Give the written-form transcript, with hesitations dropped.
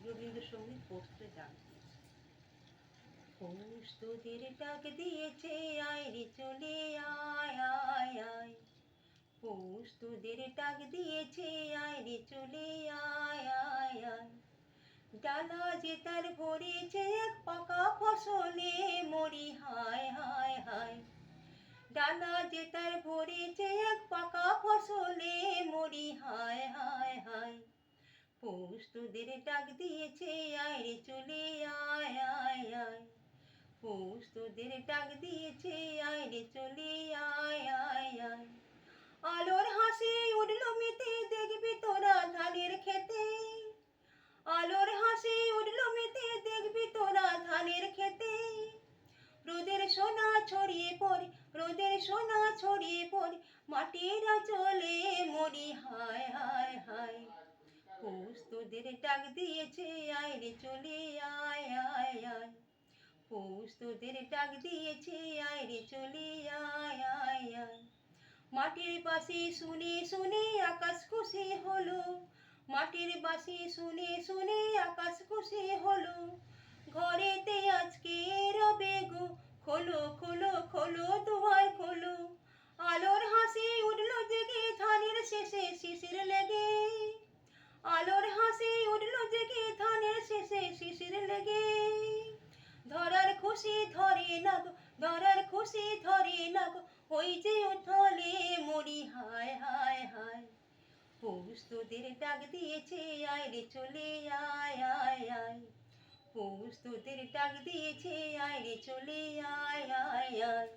রবীন্দ্রসঙ্গীত পড়তে ডাক দিয়েছে। পৌষ তোদের ডাক দিয়েছে, আয় রে চলে আয় আয় আয়। পৌষ তোদের ডাক দিয়েছে, আয় রে চলে আয় আয় আয়। ডালা যে তার ভরেছে এক পাকা ফসলে, মরি হায় হায় হায়। ডালা যে তার ভরেছে এক পাকা ফসলে, মরি হায় হায় হায়। পৌষ তোদের ডাক দিয়েছে, আয় রে চলে আয় আয় আয়। পৌষ তোদের ডাক দিয়েছে, আয় রে চলে আয় আয় আয়। আলোর হাসি উঠলো মেতে, দেখবি তোরা ধানের খেতে। আলোর হাসি উঠলো মেতে, দেখবি তোরা ধানের খেতে। রোদের সোনা ছড়িয়ে পড়ে, রোদের সোনা ছড়িয়ে পড়ে, মাটির আঁচলে মরি হায় হায় হায়। পৌষ তোদের ডাক দিয়েছে, আয় রে চলে আয় আয় আয়। পৌষ তোদের ডাক দিয়েছে, আয় রে চলে আয় আয় আয়। মাটির বাঁশি শুনে শুনে আকাশ খুশি হলো, মাটির বাঁশি শুনে শুনে আকাশ খুশি হলো। ঘরেতে আজকে রবে গো, খোলো খোলো খোলো দুয়ার খোলো। আলোর হাসি উঠলো জেগে ধানের শেষে শিশির লেগে। আলোর হাসি উঠলো জেগে ধানের শেষে শিশির লেগে। ধরার খুশি ধরে না গো, ধরার খুশি ধরে না গো, ওই যে উঠলে মরি হায় হায় হায়। পৌষ তোদের ডাক দিয়েছে, আয় রে চলে আয় আয় আয়। পৌষ তোদের ডাক দিয়েছে, আয় রে চলে আয় আয় আয়।